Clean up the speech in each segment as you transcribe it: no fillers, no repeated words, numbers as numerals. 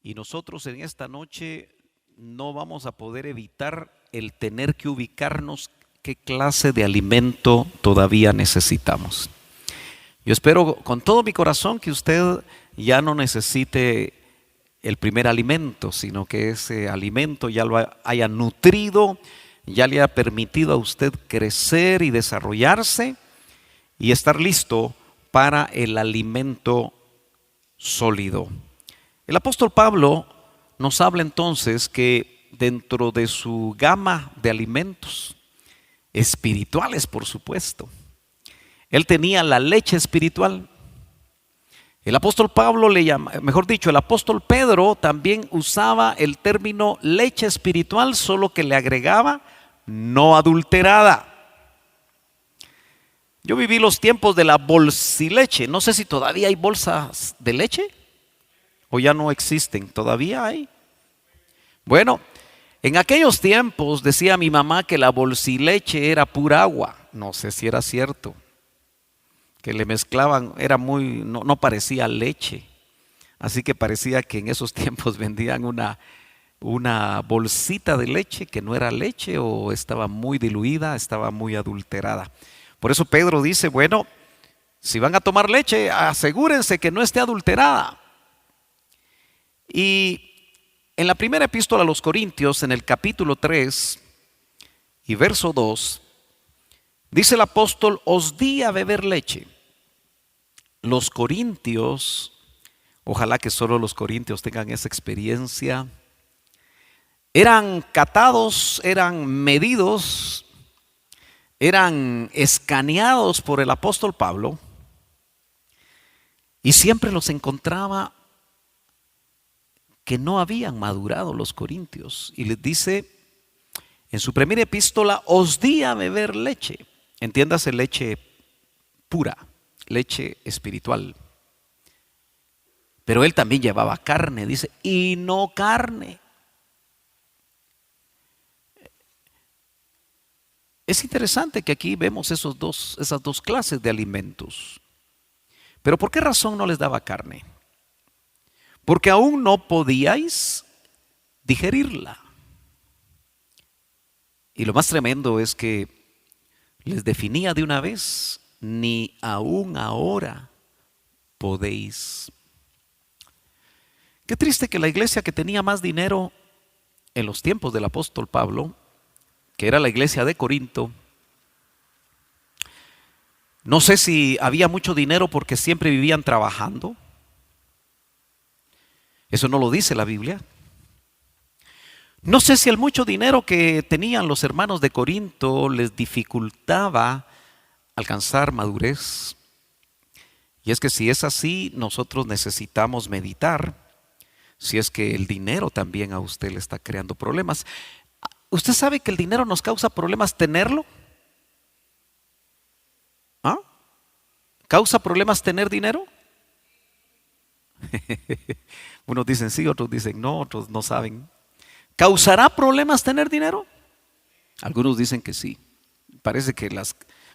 Y nosotros en esta noche no vamos a poder evitar el tener que ubicarnos qué clase de alimento todavía necesitamos. Yo espero con todo mi corazón que usted ya no necesite el primer alimento, sino que ese alimento ya lo haya nutrido, ya le ha permitido a usted crecer y desarrollarse y estar listo para el alimento sólido. El apóstol Pablo nos habla entonces que dentro de su gama de alimentos espirituales, por supuesto, él tenía la leche espiritual. El apóstol Pablo le llama, mejor dicho, el apóstol Pedro también usaba el término leche espiritual, solo que le agregaba no adulterada. Yo viví los tiempos de la bolsileche. No sé si todavía hay bolsas de leche o ya no existen. ¿Todavía hay? Bueno, en aquellos tiempos decía mi mamá que la bolsileche era pura agua. No sé si era cierto. Que le mezclaban, era muy, no parecía leche. Así que parecía que en esos tiempos vendían una bolsita de leche que no era leche o estaba muy diluida, estaba muy adulterada. Por eso Pedro dice, bueno, si van a tomar leche, asegúrense que no esté adulterada. Y en la primera epístola a los Corintios, en el capítulo 3 y verso 2, dice el apóstol, os di a beber leche. Los corintios, ojalá que solo los corintios tengan esa experiencia, eran catados, eran medidos, eran escaneados por el apóstol Pablo y siempre los encontraba que no habían madurado los corintios. Y les dice en su primera epístola, os di a beber leche, entiéndase leche pura, leche espiritual. Pero él también llevaba carne, dice, y no carne. Es interesante que aquí vemos esas dos clases de alimentos. Pero ¿por qué razón no les daba carne? Porque aún no podíais digerirla. Y lo más tremendo es que les definía de una vez, ni aún ahora podéis. Qué triste que la iglesia que tenía más dinero en los tiempos del apóstol Pablo, que era la iglesia de Corinto, no sé si había mucho dinero porque siempre vivían trabajando. Eso no lo dice la Biblia. No sé si el mucho dinero que tenían los hermanos de Corinto les dificultaba alcanzar madurez. Y es que si es así, nosotros necesitamos meditar si es que el dinero también a usted le está creando problemas. ¿Usted sabe que el dinero nos causa problemas tenerlo? ¿Ah? ¿Causa problemas tener dinero? Unos dicen sí, otros dicen no, otros no saben. ¿Causará problemas tener dinero? Algunos dicen que sí. Parece que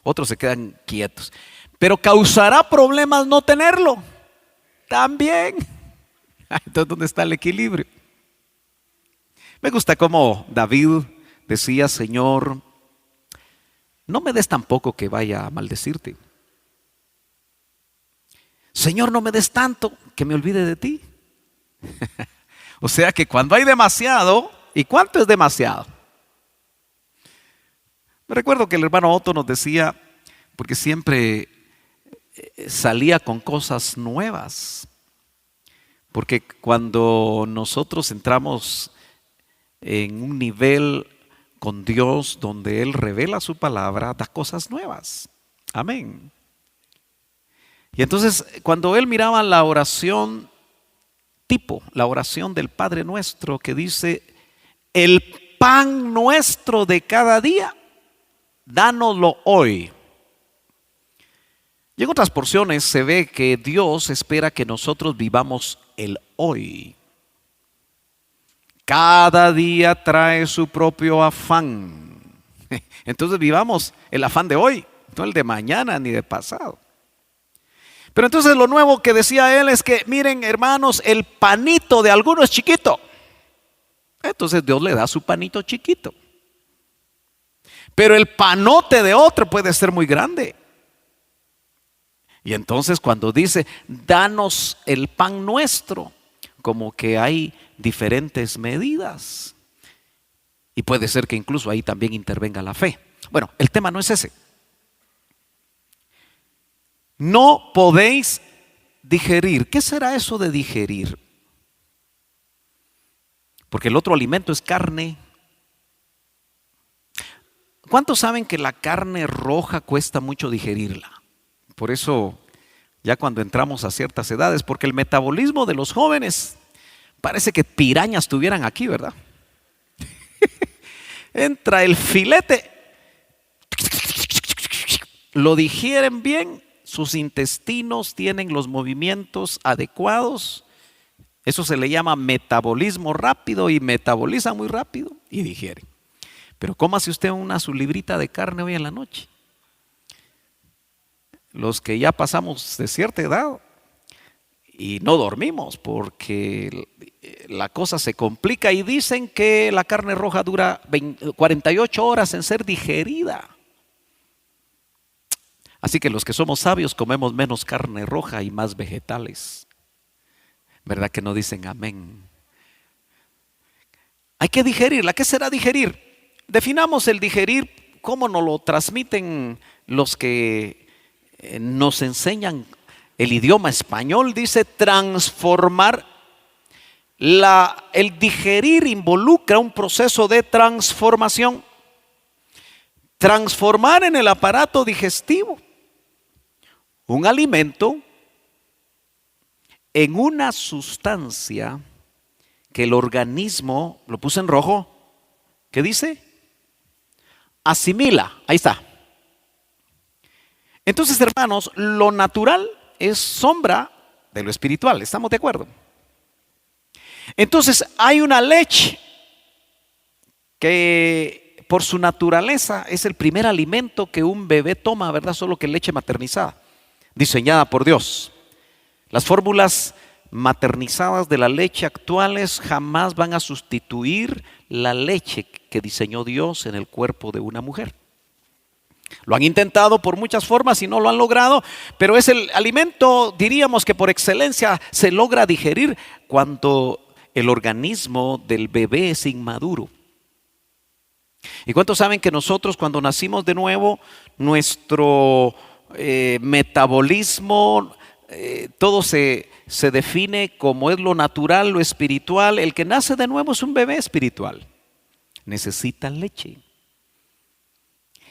otros se quedan quietos. Pero ¿causará problemas no tenerlo? También. Entonces, ¿dónde está el equilibrio? Me gusta cómo David decía, Señor, no me des tampoco que vaya a maldecirte. Señor, no me des tanto que me olvide de ti. O sea que cuando hay demasiado, ¿y cuánto es demasiado? Me recuerdo que el hermano Otto nos decía, porque siempre salía con cosas nuevas, porque cuando nosotros entramos en un nivel con Dios donde Él revela su palabra, da cosas nuevas. Amén. Y entonces cuando Él miraba la oración tipo, la oración del Padre Nuestro que dice, el pan nuestro de cada día, dánoslo hoy. Y en otras porciones se ve que Dios espera que nosotros vivamos el hoy. Cada día trae su propio afán. Entonces vivamos el afán de hoy, no el de mañana ni de pasado. Pero entonces lo nuevo que decía él es que, miren hermanos, el panito de alguno es chiquito. Entonces Dios le da su panito chiquito. Pero el panote de otro puede ser muy grande. Y entonces cuando dice, danos el pan nuestro, como que hay diferentes medidas. Y puede ser que incluso ahí también intervenga la fe. Bueno, el tema no es ese. No podéis digerir. ¿Qué será eso de digerir? Porque el otro alimento es carne. ¿Cuántos saben que la carne roja cuesta mucho digerirla? Por eso, ya cuando entramos a ciertas edades, porque el metabolismo de los jóvenes parece que pirañas tuvieran aquí, ¿verdad? Entra el filete, lo digieren bien, sus intestinos tienen los movimientos adecuados. Eso se le llama metabolismo rápido y metabolizan muy rápido y digieren. Pero cómase usted su librita de carne hoy en la noche. Los que ya pasamos de cierta edad y no dormimos porque la cosa se complica y dicen que la carne roja dura 48 horas en ser digerida. Así que los que somos sabios comemos menos carne roja y más vegetales. ¿Verdad que no dicen amén? Hay que digerirla. ¿Qué será digerir? Definamos el digerir, cómo nos lo transmiten los que nos enseñan el idioma español. Dice transformar. El digerir involucra un proceso de transformación. Transformar en el aparato digestivo un alimento en una sustancia que el organismo, lo puse en rojo, ¿qué dice? Asimila, ahí está. Entonces, hermanos, lo natural es sombra de lo espiritual, ¿estamos de acuerdo? Entonces, hay una leche que por su naturaleza es el primer alimento que un bebé toma, ¿verdad? Solo que leche maternizada, diseñada por Dios. Las fórmulas maternizadas de la leche actuales jamás van a sustituir la leche que diseñó Dios en el cuerpo de una mujer. Lo han intentado por muchas formas y no lo han logrado, pero es el alimento, diríamos que por excelencia, se logra digerir cuando el organismo del bebé es inmaduro. ¿Y cuántos saben que nosotros cuando nacimos de nuevo, nuestro metabolismo, todo se define como es lo natural, lo espiritual? El que nace de nuevo es un bebé espiritual, necesita leche.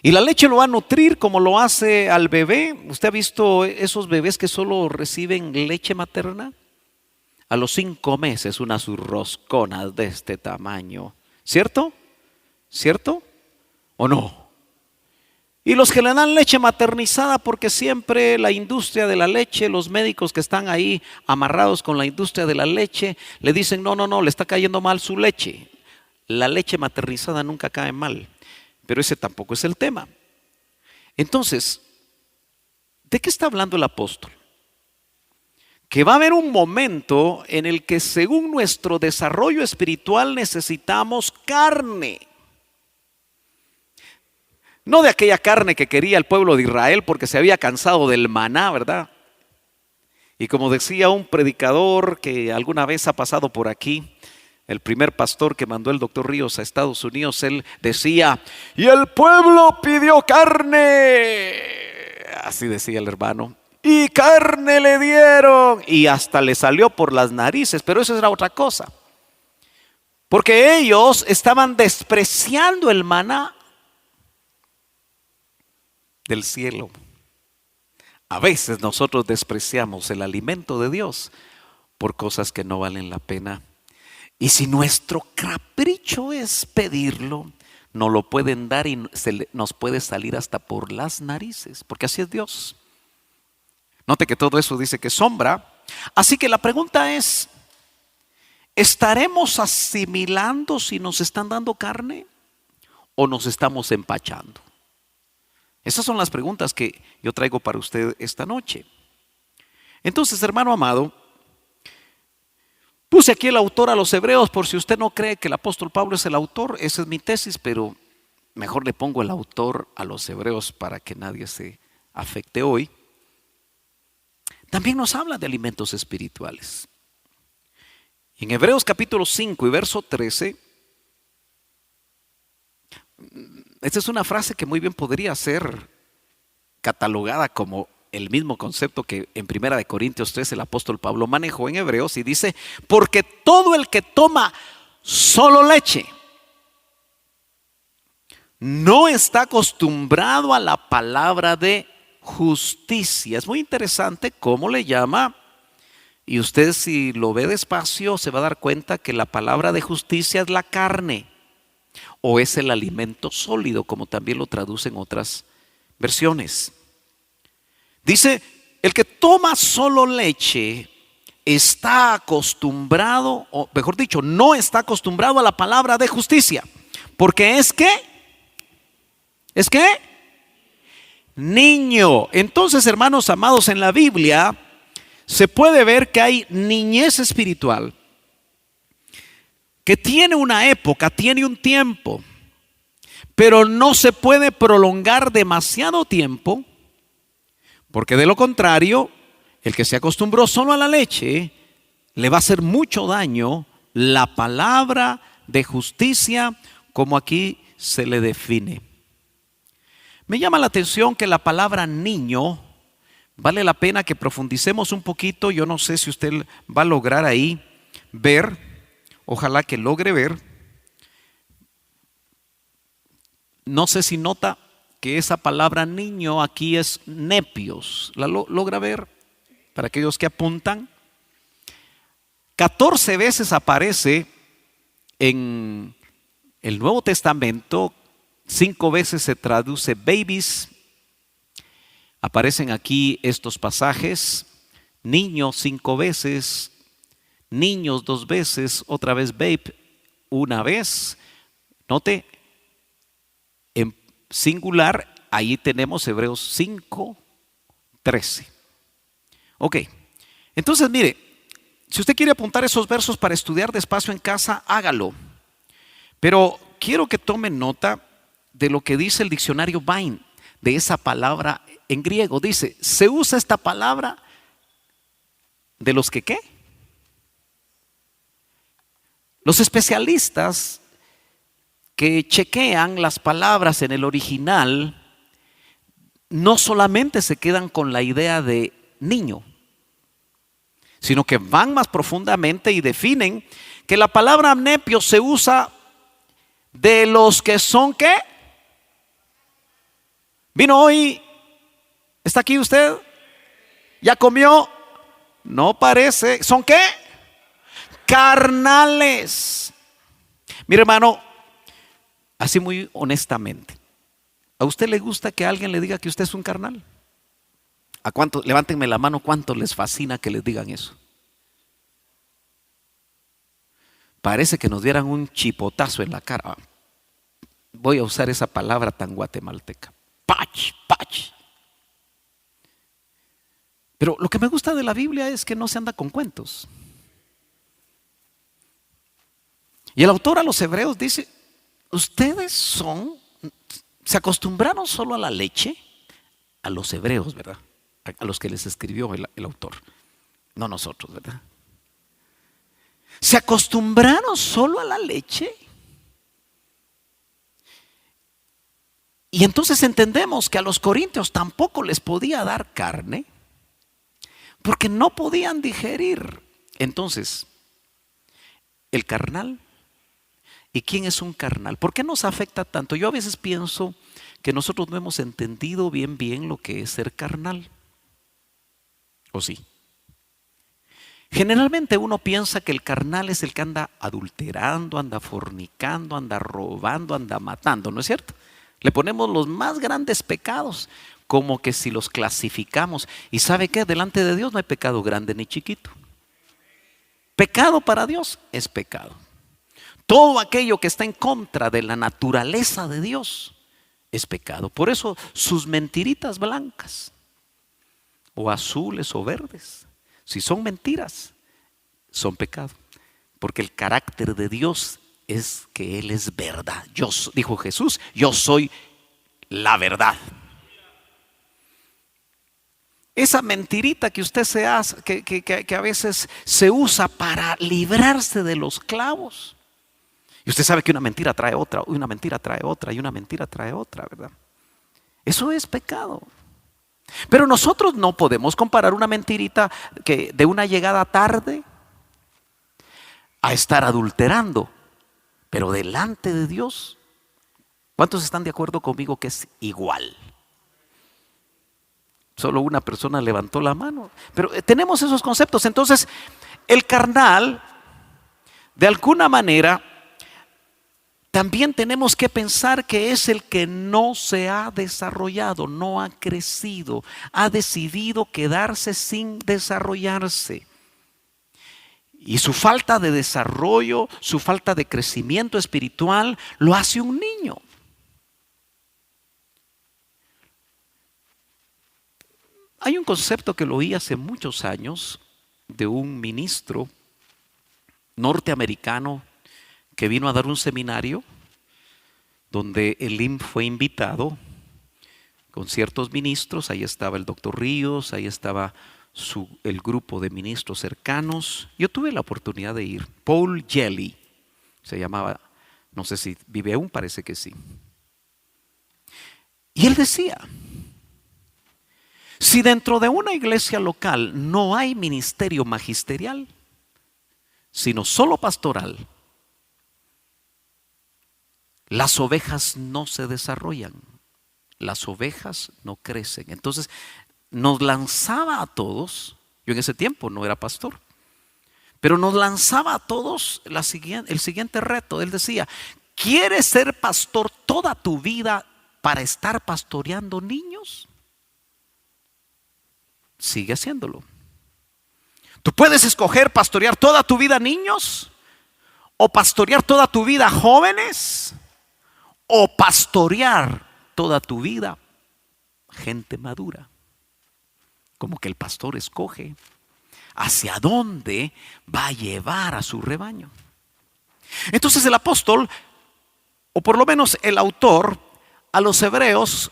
Y la leche lo va a nutrir como lo hace al bebé. ¿Usted ha visto esos bebés que solo reciben leche materna? A los 5 meses unas rosconas de este tamaño. ¿Cierto? ¿Cierto? ¿O no? Y los que le dan leche maternizada, porque siempre la industria de la leche, los médicos que están ahí amarrados con la industria de la leche, le dicen no, le está cayendo mal su leche. La leche maternizada nunca cae mal, pero ese tampoco es el tema. Entonces, ¿de qué está hablando el apóstol? Que va a haber un momento en el que según nuestro desarrollo espiritual necesitamos carne. No de aquella carne que quería el pueblo de Israel porque se había cansado del maná, ¿verdad? Y como decía un predicador que alguna vez ha pasado por aquí, el primer pastor que mandó el doctor Ríos a Estados Unidos, él decía, y el pueblo pidió carne. Así decía el hermano. Y carne le dieron. Y hasta le salió por las narices, pero eso era otra cosa. Porque ellos estaban despreciando el maná del cielo. A veces nosotros despreciamos el alimento de Dios por cosas que no valen la pena. Y si nuestro capricho es pedirlo, nos lo pueden dar y nos puede salir hasta por las narices, porque así es Dios. Note que todo eso dice que es sombra. Así que la pregunta es, ¿estaremos asimilando si nos están dando carne o nos estamos empachando? Esas son las preguntas que yo traigo para usted esta noche. Entonces, hermano amado, puse aquí el autor a los Hebreos por si usted no cree que el apóstol Pablo es el autor. Esa es mi tesis, pero mejor le pongo el autor a los Hebreos para que nadie se afecte hoy. También nos habla de alimentos espirituales. En Hebreos capítulo 5 y verso 13, esta es una frase que muy bien podría ser catalogada como el mismo concepto que en 1 Corintios 3 el apóstol Pablo manejó en Hebreos y dice: porque todo el que toma solo leche no está acostumbrado a la palabra de justicia. Es muy interesante cómo le llama, y usted si lo ve despacio se va a dar cuenta que la palabra de justicia es la carne o es el alimento sólido, como también lo traducen otras versiones. Dice: el que toma solo leche está acostumbrado, o mejor dicho, no está acostumbrado a la palabra de justicia, porque es que niño. Entonces, hermanos amados, en la Biblia se puede ver que hay niñez espiritual que tiene una época, tiene un tiempo, pero no se puede prolongar demasiado tiempo, porque de lo contrario, el que se acostumbró solo a la leche le va a hacer mucho daño la palabra de justicia, como aquí se le define. Me llama la atención que la palabra niño, vale la pena que profundicemos un poquito. Yo no sé si usted va a lograr ahí ver, ojalá que logre ver. No sé si nota que esa palabra niño aquí es nepios. ¿La logra ver? Para aquellos que apuntan, 14 veces aparece en el Nuevo Testamento. 5 veces se traduce babies. Aparecen aquí estos pasajes: niños 5 veces, niños 2 veces, otra vez babe 1 vez. Note, en singular, ahí tenemos Hebreos 5:13. Ok, entonces mire, si usted quiere apuntar esos versos para estudiar despacio en casa, hágalo. Pero quiero que tome nota de lo que dice el diccionario Vine, de esa palabra en griego. Dice: se usa esta palabra de los que ¿qué? Los especialistas que chequean las palabras en el original no solamente se quedan con la idea de niño, sino que van más profundamente y definen que la palabra nepio se usa de los que son ¿qué? ¿Vino hoy? ¿Está aquí usted? ¿Ya comió? No parece. ¿Son qué? Carnales. Mire, hermano, así muy honestamente, ¿a usted le gusta que alguien le diga que usted es un carnal? ¿A cuánto? Levántenme la mano, ¿cuánto les fascina que les digan eso? Parece que nos dieran un chipotazo en la cara. Voy a usar esa palabra tan guatemalteca. Pach, pach. Pero lo que me gusta de la Biblia es que no se anda con cuentos. Y el autor a los Hebreos dice: ustedes se acostumbraron solo a la leche. A los Hebreos, ¿verdad? A los que les escribió el autor, no nosotros, ¿verdad? Se acostumbraron solo a la leche. Y entonces entendemos que a los corintios tampoco les podía dar carne, porque no podían digerir. Entonces, el carnal. ¿Y quién es un carnal? ¿Por qué nos afecta tanto? Yo a veces pienso que nosotros no hemos entendido bien lo que es ser carnal. ¿O sí? Generalmente uno piensa que el carnal es el que anda adulterando, anda fornicando, anda robando, anda matando, ¿no es cierto? Le ponemos los más grandes pecados, como que si los clasificamos. ¿Y sabe qué? Delante de Dios no hay pecado grande ni chiquito. Pecado para Dios es pecado. Todo aquello que está en contra de la naturaleza de Dios es pecado. Por eso sus mentiritas blancas o azules o verdes Si son mentiras, son pecado. Porque el carácter de Dios es que Él es verdad. Dijo Jesús, yo soy la verdad. Esa mentirita que usted se hace, que a veces se usa para librarse de los clavos. Y usted sabe que una mentira trae otra, una mentira trae otra y una mentira trae otra, ¿verdad? Eso es pecado. Pero nosotros no podemos comparar una mentirita de una llegada tarde a estar adulterando. Pero delante de Dios, ¿cuántos están de acuerdo conmigo que es igual? Solo una persona levantó la mano. Pero tenemos esos conceptos. Entonces, el carnal, de alguna manera, también tenemos que pensar que es el que no se ha desarrollado, no ha crecido, ha decidido quedarse sin desarrollarse. Y su falta de desarrollo, su falta de crecimiento espiritual, lo hace un niño. Hay un concepto que lo oí hace muchos años de un ministro norteamericano que vino a dar un seminario donde el LIM fue invitado con ciertos ministros. Ahí estaba el doctor Ríos, ahí estaba el grupo de ministros cercanos. Yo tuve la oportunidad de ir. Paul Gelli se llamaba, no sé si vive aún, parece que sí. Y él decía, si dentro de una iglesia local no hay ministerio magisterial, sino solo pastoral, las ovejas no se desarrollan, las ovejas no crecen. Entonces nos lanzaba a todos, yo en ese tiempo no era pastor, pero nos lanzaba a todos el siguiente reto. Él decía, ¿quieres ser pastor toda tu vida para estar pastoreando niños? Sigue haciéndolo. Tú puedes escoger pastorear toda tu vida niños, o pastorear toda tu vida jóvenes, o pastorear toda tu vida gente madura. Como que el pastor escoge hacia dónde va a llevar a su rebaño. Entonces el apóstol, o por lo menos el autor, a los hebreos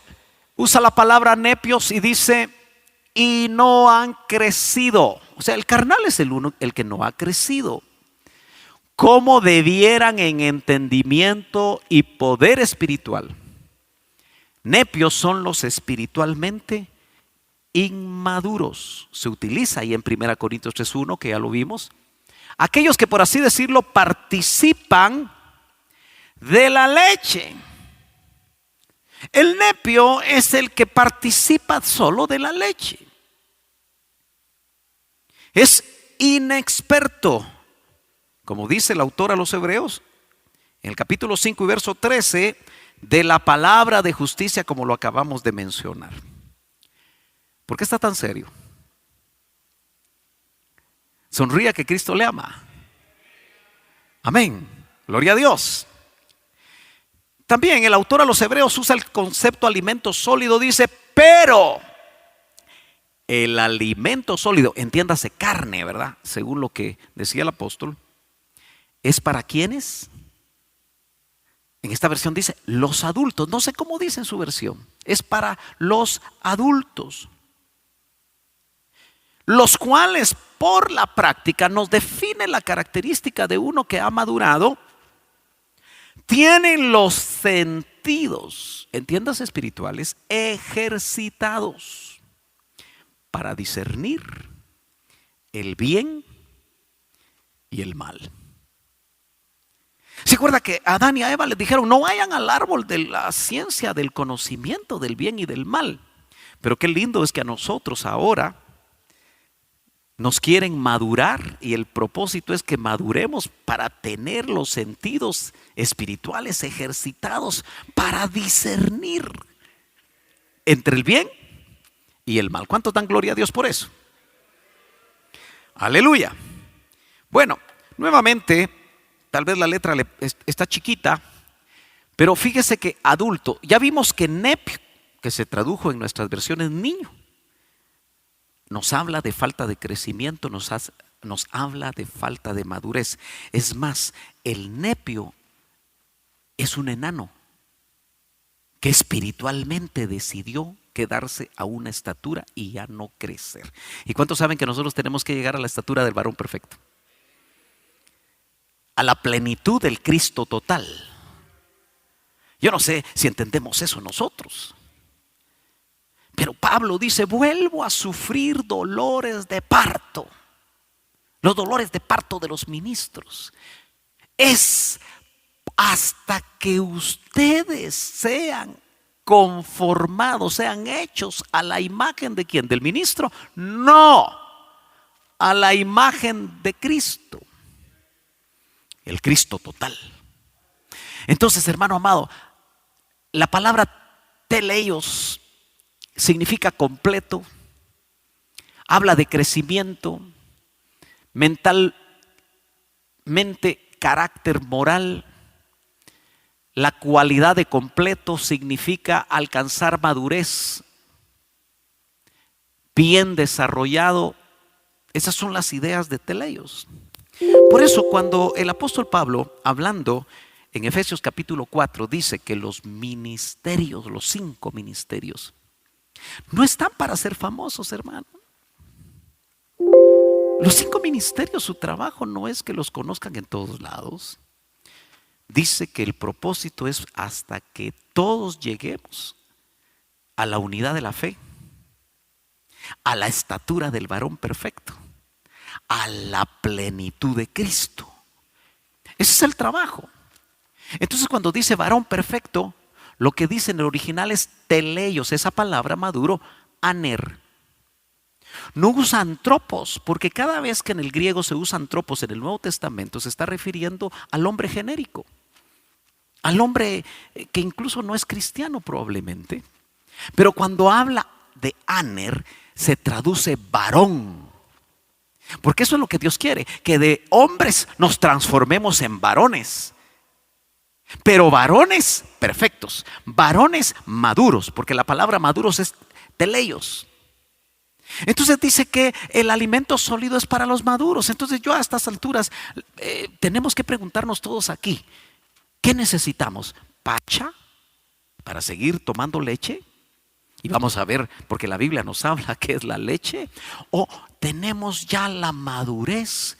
usa la palabra nepios y dice, y no han crecido. O sea, el carnal es el que no ha crecido como debieran en entendimiento y poder espiritual. Nepios son los espiritualmente inmaduros. Se utiliza ahí en 1 Corintios 3:1, que ya lo vimos. Aquellos que, por así decirlo, participan de la leche. El nepio es el que participa solo de la leche. Es inexperto. Como dice el autor a los hebreos, en el capítulo 5 y verso 13, de la palabra de justicia, como lo acabamos de mencionar. ¿Por qué está tan serio? Sonría que Cristo le ama. Amén. Gloria a Dios. También el autor a los hebreos usa el concepto alimento sólido. Dice, pero el alimento sólido, entiéndase carne, ¿verdad? Según lo que decía el apóstol. ¿Es para quiénes? En esta versión dice los adultos. No sé cómo dice en su versión. Es para los adultos, los cuales por la práctica nos define la característica de uno que ha madurado. Tienen los sentidos, entiendas espirituales, ejercitados para discernir el bien y el mal. ¿Se acuerda que a Adán y a Eva les dijeron, no vayan al árbol de la ciencia del conocimiento del bien y del mal? Pero qué lindo es que a nosotros ahora nos quieren madurar, y el propósito es que maduremos para tener los sentidos espirituales ejercitados para discernir entre el bien y el mal. ¿Cuánto dan gloria a Dios por eso? Aleluya. Bueno, nuevamente, tal vez la letra está chiquita, pero fíjese que adulto, ya vimos que nepio, que se tradujo en nuestras versiones niño, nos habla de falta de crecimiento, nos habla de falta de madurez. Es más, el nepio es un enano que espiritualmente decidió quedarse a una estatura y ya no crecer. ¿Y cuántos saben que nosotros tenemos que llegar a la estatura del varón perfecto? A la plenitud del Cristo total. Yo no sé si entendemos eso nosotros. Pero Pablo dice, vuelvo a sufrir dolores de parto. Los dolores de parto de los ministros. Es hasta que ustedes sean conformados, sean hechos a la imagen de ¿quién? ¿Del ministro? No, a la imagen de Cristo. El Cristo total. Entonces, hermano amado, la palabra teleios significa completo, habla de crecimiento, mentalmente, carácter moral. La cualidad de completo significa alcanzar madurez, bien desarrollado. Esas son las ideas de teleios. Por eso cuando el apóstol Pablo, hablando en Efesios capítulo 4, dice que los ministerios, los 5 ministerios, no están para ser famosos, hermano. Los 5 ministerios, su trabajo no es que los conozcan en todos lados. Dice que el propósito es hasta que todos lleguemos a la unidad de la fe, a la estatura del varón perfecto, a la plenitud de Cristo. Ese es el trabajo. Entonces cuando dice varón perfecto, lo que dice en el original es teleios, esa palabra maduro, aner. No usa antropos, porque cada vez que en el griego se usa antropos en el Nuevo Testamento se está refiriendo al hombre genérico, al hombre que incluso no es cristiano probablemente. Pero cuando habla de aner se traduce varón, porque eso es lo que Dios quiere, que de hombres nos transformemos en varones. Pero varones perfectos, varones maduros, porque la palabra maduros es teleios. Entonces dice que el alimento sólido es para los maduros. Entonces yo a estas alturas tenemos que preguntarnos todos aquí, ¿qué necesitamos? ¿Pacha para seguir tomando leche? Y vamos a ver, porque la Biblia nos habla que es la leche. ¿O tenemos ya la madurez?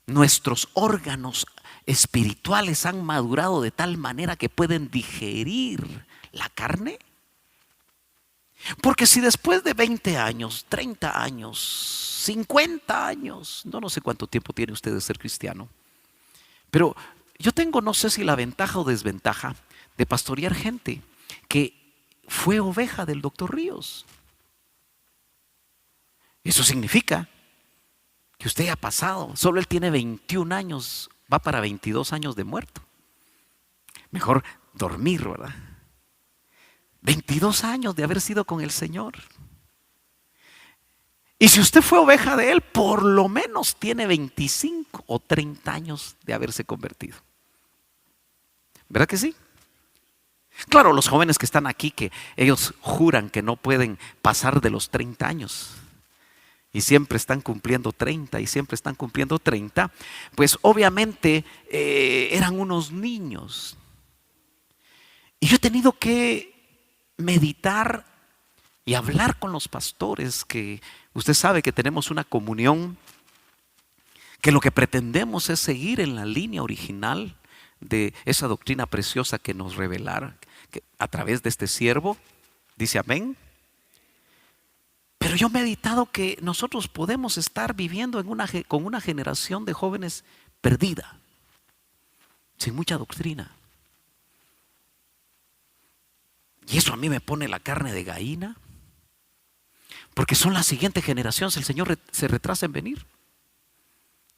Nuestros órganos espirituales han madurado de tal manera que pueden digerir la carne. Porque si después de 20 años, 30 años, 50 años, no sé cuánto tiempo tiene usted de ser cristiano, pero yo tengo, no sé si la ventaja o desventaja de pastorear gente que fue oveja del doctor Ríos. Eso significa que usted ha pasado, solo él tiene 21 años, va para 22 años de muerto. Mejor dormir, ¿verdad? 22 años de haber sido con el Señor. Y si usted fue oveja de Él, por lo menos tiene 25 o 30 años de haberse convertido. ¿Verdad que sí? Claro, los jóvenes que están aquí, que ellos juran que no pueden pasar de los 30 años. Y siempre están cumpliendo 30 y siempre están cumpliendo 30. Pues obviamente eran unos niños. Y yo he tenido que meditar y hablar con los pastores, que usted sabe que tenemos una comunión, que lo que pretendemos es seguir en la línea original de esa doctrina preciosa que nos revelara a través de este siervo. Dice amén. Pero yo he meditado que nosotros podemos estar viviendo con una generación de jóvenes perdida, sin mucha doctrina. Y eso a mí me pone la carne de gallina, porque son la siguiente generación. Si el Señor se retrasa en venir,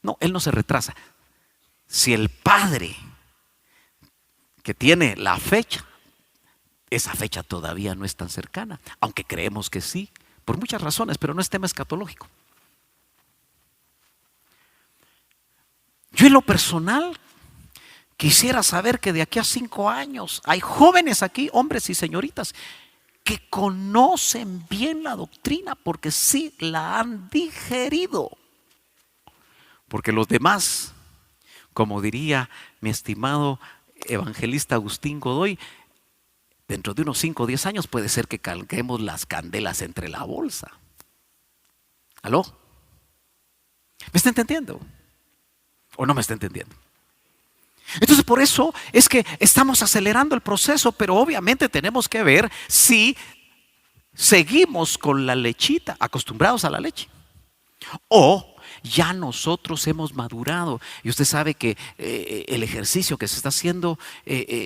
no, Él no se retrasa. Si el Padre que tiene la fecha, esa fecha todavía no es tan cercana, aunque creemos que sí, por muchas razones, pero no es tema escatológico. Yo en lo personal quisiera saber que de aquí a 5 años hay jóvenes aquí, hombres y señoritas, que conocen bien la doctrina porque sí la han digerido. Porque los demás, como diría mi estimado evangelista Agustín Godoy, dentro de unos 5 o 10 años puede ser que carguemos las candelas entre la bolsa. ¿Aló? ¿Me está entendiendo? ¿O no me está entendiendo? Entonces por eso es que estamos acelerando el proceso, pero obviamente tenemos que ver si seguimos con la lechita, acostumbrados a la leche, o ya nosotros hemos madurado. Y usted sabe que el ejercicio que se está haciendo,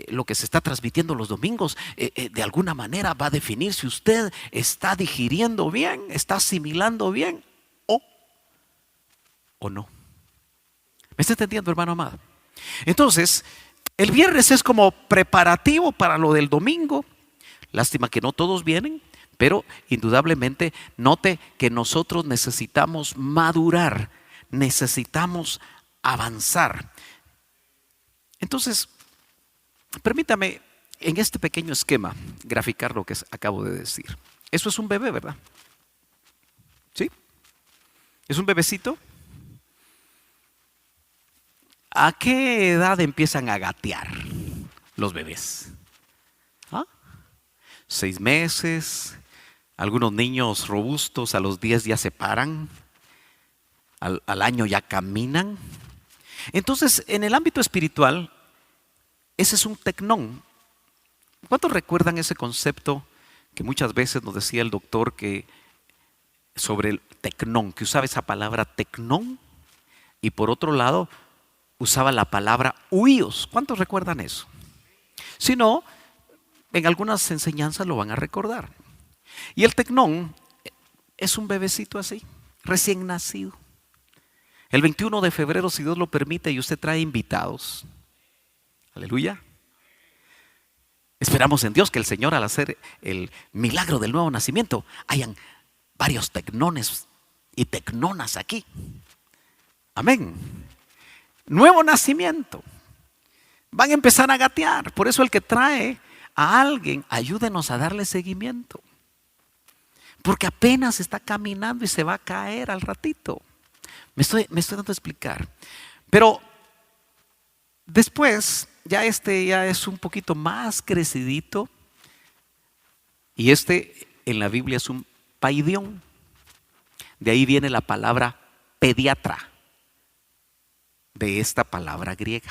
lo que se está transmitiendo los domingos, de alguna manera va a definir si usted está digiriendo bien, está asimilando bien o no. ¿Me está entendiendo, hermano amado? Entonces, el viernes es como preparativo para lo del domingo. Lástima que no todos vienen, pero indudablemente note que nosotros necesitamos madurar, necesitamos avanzar. Entonces, permítame en este pequeño esquema graficar lo que acabo de decir. Eso es un bebé, ¿verdad? ¿Sí? ¿Es un bebecito? ¿A qué edad empiezan a gatear los bebés? 6 meses. Algunos niños robustos a los 10 ya se paran, al año ya caminan. Entonces, en el ámbito espiritual, ese es un tecnón. ¿Cuántos recuerdan ese concepto que muchas veces nos decía el doctor que sobre el tecnón, que usaba esa palabra tecnón y por otro lado usaba la palabra huíos? ¿Cuántos recuerdan eso? Si no, en algunas enseñanzas lo van a recordar. Y el tecnón es un bebecito así, recién nacido. El 21 de febrero, si Dios lo permite y usted trae invitados, aleluya, esperamos en Dios que el Señor, al hacer el milagro del nuevo nacimiento, hayan varios tecnones y tecnonas aquí. Amén. Nuevo nacimiento. Van a empezar a gatear. Por eso el que trae a alguien, ayúdenos a darle seguimiento. Porque apenas está caminando y se va a caer al ratito. Me estoy dando a explicar. Pero después, ya es un poquito más crecidito. Y en la Biblia es un paidión. De ahí viene la palabra pediatra, de esta palabra griega.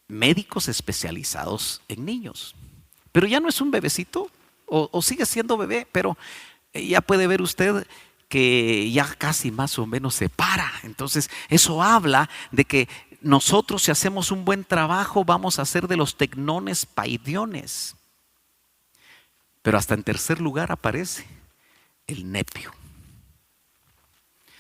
Médicos especializados en niños. Pero ya no es un bebecito, o sigue siendo bebé, pero ya puede ver usted que ya casi más o menos se para. Entonces eso habla de que nosotros, si hacemos un buen trabajo, vamos a ser de los tecnones paidiones. Pero hasta en tercer lugar aparece el nepio.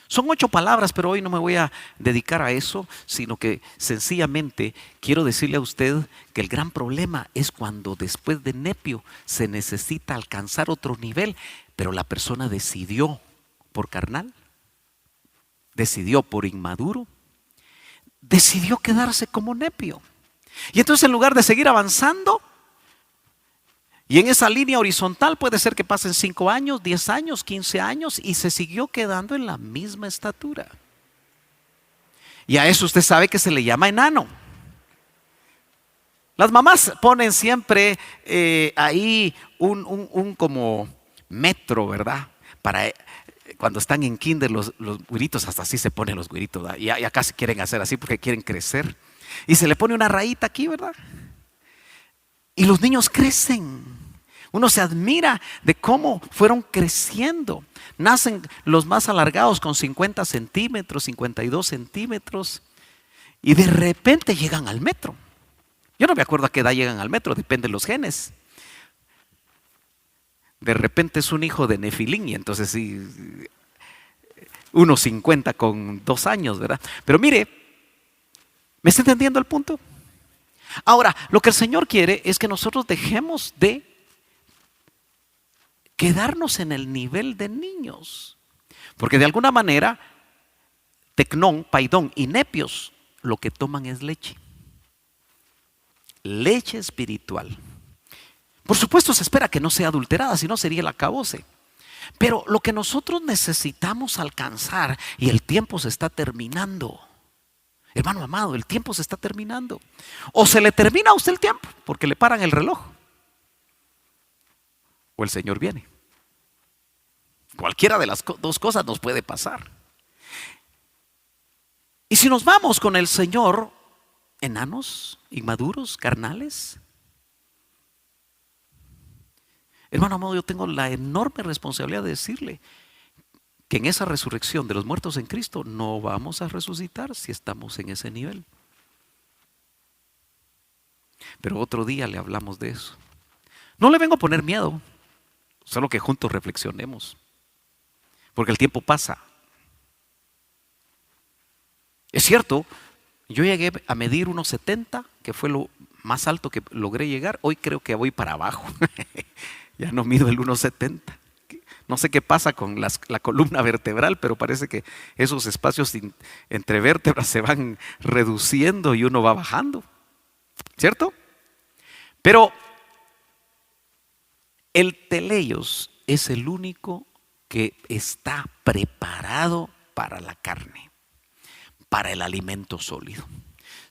Son 8 palabras, pero hoy no me voy a dedicar a eso, sino que sencillamente quiero decirle a usted que el gran problema es cuando después de nepio se necesita alcanzar otro nivel, pero la persona decidió por carnal, decidió por inmaduro, decidió quedarse como nepio. Y entonces, en lugar de seguir avanzando, y en esa línea horizontal puede ser que pasen 5 años, 10 años, 15 años y se siguió quedando en la misma estatura. Y a eso usted sabe que se le llama enano. Las mamás ponen siempre ahí un como metro, ¿verdad? Para cuando están en kinder los güiritos, hasta así se ponen los güiritos, ¿verdad? Ya casi quieren hacer así porque quieren crecer. Y se le pone una rayita aquí, ¿verdad? Y los niños crecen. Uno se admira de cómo fueron creciendo. Nacen los más alargados con 50 centímetros, 52 centímetros. Y de repente llegan al metro. Yo no me acuerdo a qué edad llegan al metro, depende de los genes. De repente es un hijo de Nefilín y entonces sí, 1,50 con 2 años, ¿verdad? Pero mire, ¿me está entendiendo el punto? Ahora, lo que el Señor quiere es que nosotros dejemos de quedarnos en el nivel de niños. Porque de alguna manera, tecnón, paidón y nepios lo que toman es leche. Leche espiritual. Por supuesto se espera que no sea adulterada, si no sería el acabose. Pero lo que nosotros necesitamos alcanzar, y el tiempo se está terminando. Hermano amado, el tiempo se está terminando. O se le termina a usted el tiempo porque le paran el reloj, o el Señor viene. Cualquiera de las dos cosas nos puede pasar. Y si nos vamos con el Señor, enanos, inmaduros, carnales. Hermano amado, yo tengo la enorme responsabilidad de decirle que en esa resurrección de los muertos en Cristo no vamos a resucitar si estamos en ese nivel. Pero otro día le hablamos de eso. No le vengo a poner miedo, solo que juntos reflexionemos, porque el tiempo pasa. Es cierto, yo llegué a medir unos 70, que fue lo más alto que logré llegar. Hoy creo que voy para abajo. Ya no mido el 1,70. No sé qué pasa con la columna vertebral, pero parece que esos espacios entre vértebras se van reduciendo y uno va bajando, ¿cierto? Pero el teleios es el único que está preparado para la carne, para el alimento sólido.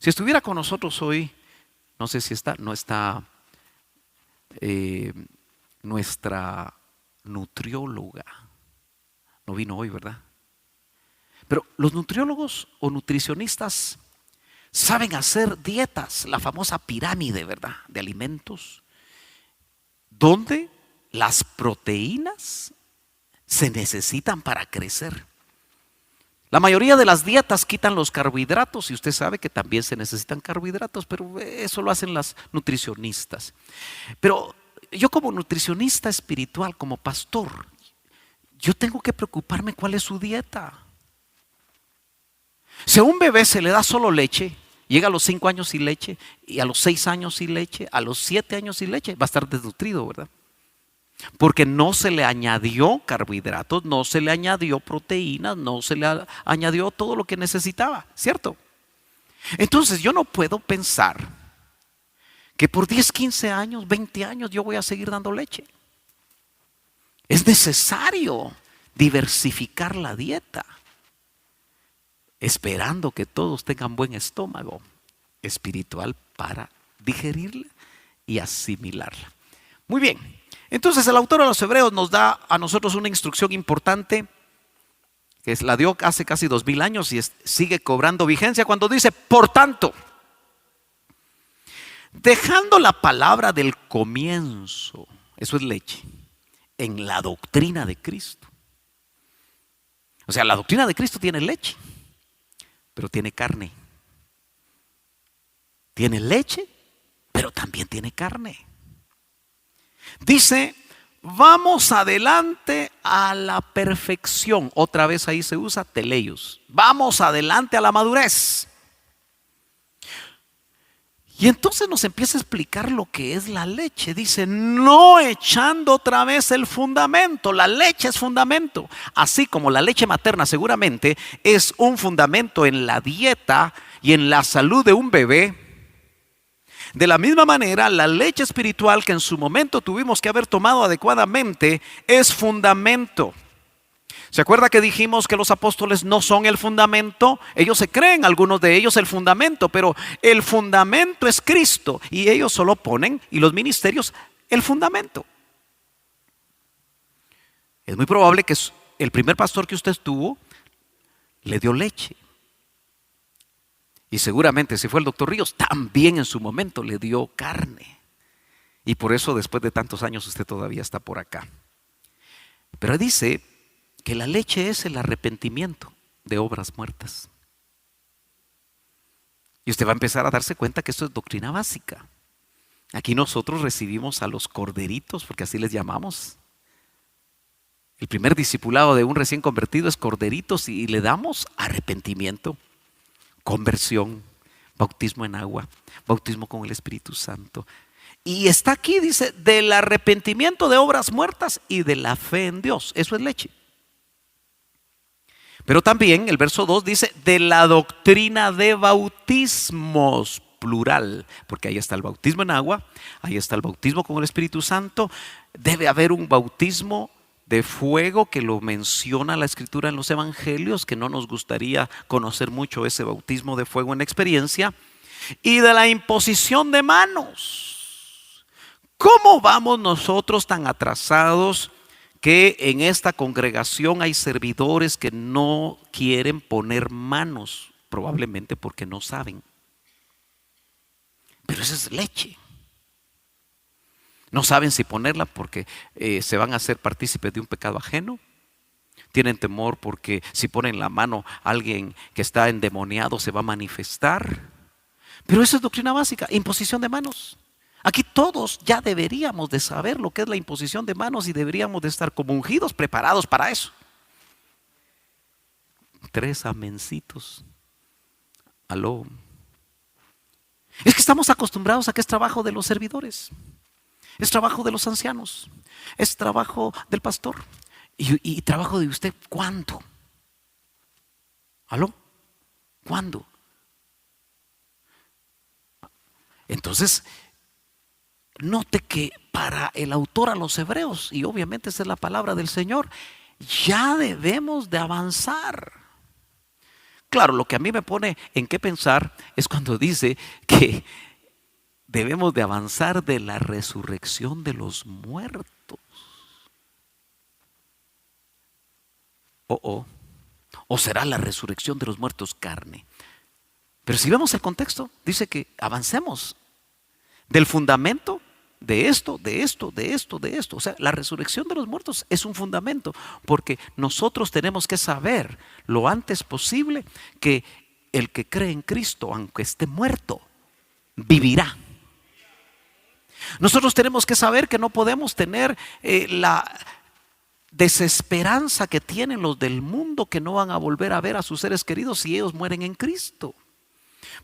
Si estuviera con nosotros hoy, no sé si está, no está nuestra nutrióloga. No vino hoy, ¿verdad? Pero los nutriólogos o nutricionistas saben hacer dietas, la famosa pirámide, ¿verdad?, de alimentos, donde las proteínas se necesitan para crecer. La mayoría de las dietas quitan los carbohidratos y usted sabe que también se necesitan carbohidratos, pero eso lo hacen las nutricionistas. Pero yo como nutricionista espiritual, como pastor, yo tengo que preocuparme cuál es su dieta. Si a un bebé se le da solo leche, llega a los 5 años sin leche, y a los 6 años sin leche, a los 7 años sin leche, va a estar desnutrido, ¿verdad? Porque no se le añadió carbohidratos, no se le añadió proteínas, no se le añadió todo lo que necesitaba, ¿cierto? Entonces yo no puedo pensar que por 10, 15 años, 20 años yo voy a seguir dando leche. Es necesario diversificar la dieta, esperando que todos tengan buen estómago espiritual para digerirla y asimilarla. Muy bien, entonces el autor de los Hebreos nos da a nosotros una instrucción importante que la dio hace casi 2000 años y sigue cobrando vigencia cuando dice: por tanto, dejando la palabra del comienzo, eso es leche, en la doctrina de Cristo. O sea, la doctrina de Cristo tiene leche, pero tiene carne. Tiene leche, pero también tiene carne. Dice: vamos adelante a la perfección. Otra vez ahí se usa teleios. Vamos adelante a la madurez. Y entonces nos empieza a explicar lo que es la leche. Dice: no echando otra vez el fundamento. La leche es fundamento. Así como la leche materna seguramente es un fundamento en la dieta y en la salud de un bebé. De la misma manera, la leche espiritual que en su momento tuvimos que haber tomado adecuadamente es fundamento. ¿Se acuerda que dijimos que los apóstoles no son el fundamento? Ellos se creen, algunos de ellos, el fundamento, pero el fundamento es Cristo y ellos solo ponen, y los ministerios, el fundamento. Es muy probable que el primer pastor que usted tuvo le dio leche. Y seguramente si fue el doctor Ríos, también en su momento le dio carne. Y por eso después de tantos años usted todavía está por acá. Pero dice que la leche es el arrepentimiento de obras muertas. Y usted va a empezar a darse cuenta que esto es doctrina básica. Aquí nosotros recibimos a los corderitos, porque así les llamamos. El primer discipulado de un recién convertido es corderitos, y le damos arrepentimiento, conversión, bautismo en agua, bautismo con el Espíritu Santo. Y está aquí, dice, del arrepentimiento de obras muertas y de la fe en Dios. Eso es leche. Pero también el verso 2 dice: de la doctrina de bautismos plural, porque ahí está el bautismo en agua, ahí está el bautismo con el Espíritu Santo. Debe haber un bautismo de fuego que lo menciona la Escritura en los evangelios, que no nos gustaría conocer mucho ese bautismo de fuego en experiencia, y de la imposición de manos. ¿Cómo vamos nosotros tan atrasados que en esta congregación hay servidores que no quieren poner manos? Probablemente porque no saben. Pero esa es leche. No saben si ponerla porque se van a hacer partícipes de un pecado ajeno. Tienen temor porque si ponen la mano alguien que está endemoniado se va a manifestar. Pero eso es doctrina básica, imposición de manos. Aquí todos ya deberíamos de saber lo que es la imposición de manos y deberíamos de estar como ungidos, preparados para eso. 3 amencitos. Aló. Es que estamos acostumbrados a que es trabajo de los servidores, es trabajo de los ancianos, es trabajo del pastor. Y trabajo de usted, ¿cuándo? ¿Aló? ¿Cuándo? Entonces, note que para el autor a los hebreos, y obviamente esa es la palabra del Señor, ya debemos de avanzar. Claro, lo que a mí me pone en qué pensar es cuando dice que debemos de avanzar de la resurrección de los muertos. O será la resurrección de los muertos carne. Pero si vemos el contexto, dice que avancemos del fundamento de esto, de esto, de esto, de esto. O sea, la resurrección de los muertos es un fundamento, porque nosotros tenemos que saber lo antes posible que el que cree en Cristo, aunque esté muerto, vivirá. Nosotros tenemos que saber que no podemos tener la desesperanza que tienen los del mundo, que no van a volver a ver a sus seres queridos si ellos mueren en Cristo.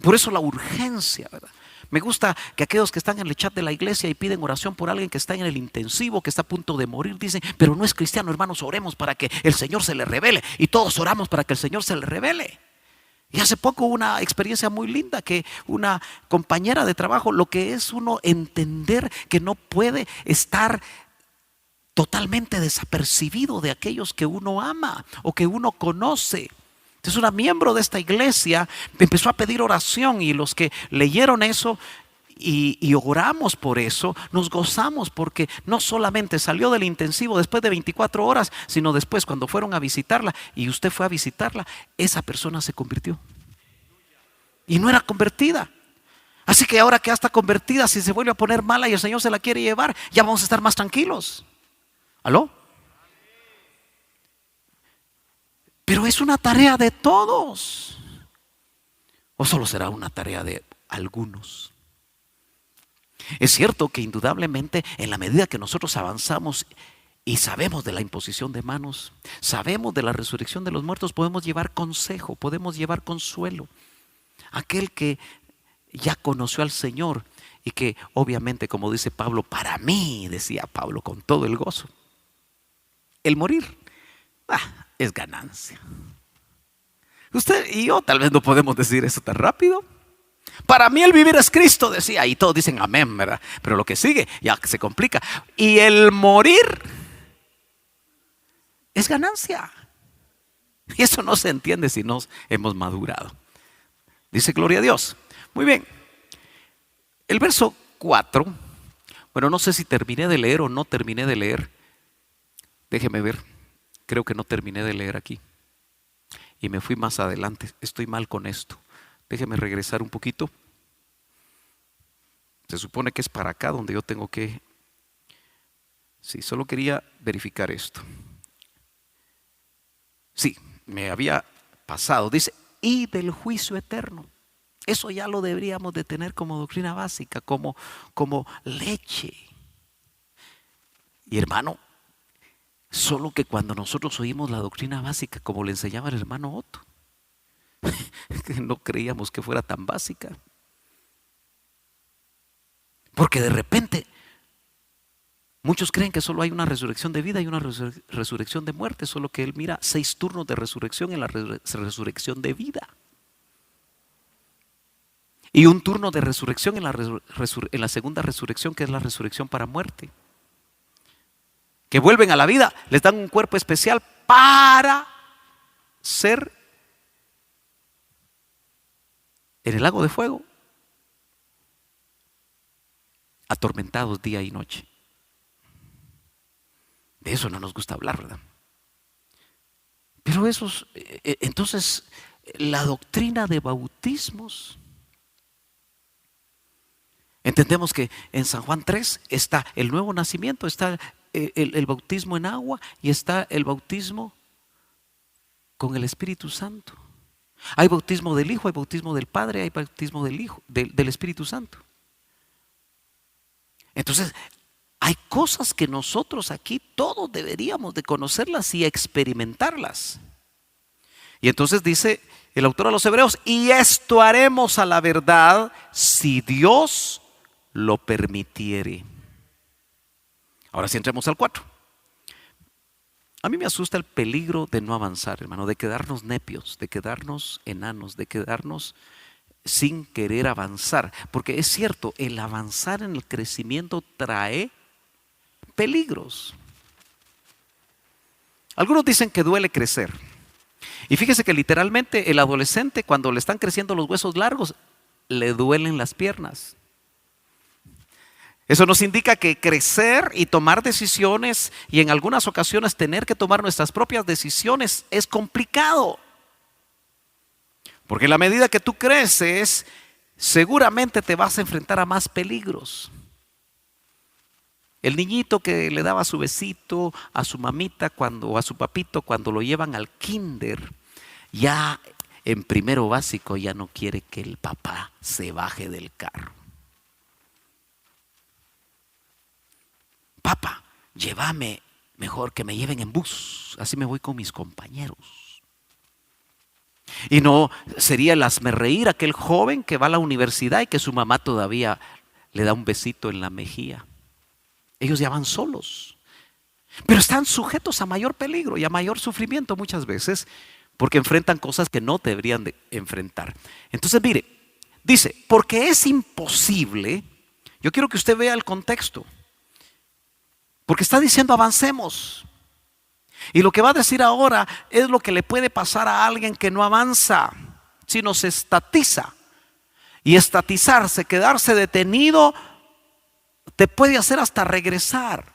Por eso la urgencia, ¿verdad? Me gusta que aquellos que están en el chat de la iglesia y piden oración por alguien que está en el intensivo, que está a punto de morir, dicen, pero no es cristiano, hermanos, oremos para que el Señor se le revele. Y todos oramos para que el Señor se le revele. Y hace poco una experiencia muy linda, que una compañera de trabajo, lo que es uno entender que no puede estar totalmente desapercibido de aquellos que uno ama o que uno conoce. Entonces una miembro de esta iglesia empezó a pedir oración, y los que leyeron eso y oramos por eso, nos gozamos, porque no solamente salió del intensivo después de 24 horas, sino después cuando fueron a visitarla y usted fue a visitarla, esa persona se convirtió y no era convertida. Así que ahora que ya está convertida, si se vuelve a poner mala y el Señor se la quiere llevar, ya vamos a estar más tranquilos. ¿Aló? Pero es una tarea de todos, ¿o solo será una tarea de algunos? Es cierto que indudablemente en la medida que nosotros avanzamos y sabemos de la imposición de manos, sabemos de la resurrección de los muertos, podemos llevar consejo, podemos llevar consuelo. Aquel que ya conoció al Señor y que obviamente, como dice Pablo, para mí, decía Pablo con todo el gozo, el morir es ganancia. Usted y yo tal vez no podemos decir eso tan rápido. Para mí el vivir es Cristo, decía, y todos dicen amén, ¿verdad? Pero lo que sigue ya se complica. Y el morir es ganancia. Y eso no se entiende si no hemos madurado. Dice gloria a Dios. Muy bien. El verso 4. Bueno, no sé si terminé de leer o no terminé de leer. Déjeme ver. Creo que no terminé de leer aquí y me fui más adelante. Estoy mal con esto. Déjeme regresar un poquito. Se supone que es para acá donde yo tengo que... Sí, solo quería verificar esto. Sí, me había pasado. Dice, y del juicio eterno. Eso ya lo deberíamos de tener como doctrina básica, como leche. Y hermano, solo que cuando nosotros oímos la doctrina básica, como le enseñaba el hermano Otto, que no creíamos que fuera tan básica. Porque de repente muchos creen que solo hay una resurrección de vida y una resurrección de muerte, solo que él mira 6 turnos de resurrección en la resurrección de vida. Y un turno de resurrección en en la segunda resurrección, que es la resurrección para muerte. Que vuelven a la vida, les dan un cuerpo especial para ser en el lago de fuego atormentados día y noche. De eso no nos gusta hablar, ¿verdad? Pero entonces, la doctrina de bautismos, entendemos que en San Juan 3 está el nuevo nacimiento, está el bautismo en agua y está el bautismo con el Espíritu Santo. Hay bautismo del Hijo, hay bautismo del Padre, hay bautismo del Hijo, del Espíritu Santo. Entonces, hay cosas que nosotros aquí todos deberíamos de conocerlas y experimentarlas. Y entonces dice el autor a los Hebreos, y esto haremos a la verdad si Dios lo permitiere. Ahora sí entremos al 4. A mí me asusta el peligro de no avanzar, hermano, de quedarnos nepios, de quedarnos enanos, de quedarnos sin querer avanzar. Porque es cierto, el avanzar en el crecimiento trae peligros. Algunos dicen que duele crecer. Y fíjese que literalmente el adolescente, cuando le están creciendo los huesos largos, le duelen las piernas. Eso nos indica que crecer y tomar decisiones, y en algunas ocasiones tener que tomar nuestras propias decisiones, es complicado. Porque en la medida que tú creces, seguramente te vas a enfrentar a más peligros. El niñito que le daba su besito a su mamita o a su papito cuando lo llevan al kinder, ya en primero básico ya no quiere que el papá se baje del carro. Papá, llévame, mejor que me lleven en bus, así me voy con mis compañeros. Y no sería el hazmerreír aquel joven que va a la universidad y que su mamá todavía le da un besito en la mejilla. Ellos ya van solos, pero están sujetos a mayor peligro y a mayor sufrimiento muchas veces, porque enfrentan cosas que no deberían de enfrentar. Entonces mire, dice, porque es imposible. Yo quiero que usted vea el contexto, porque está diciendo avancemos. Y lo que va a decir ahora es lo que le puede pasar a alguien que no avanza, sino se estatiza. Y estatizarse, quedarse detenido, te puede hacer hasta regresar.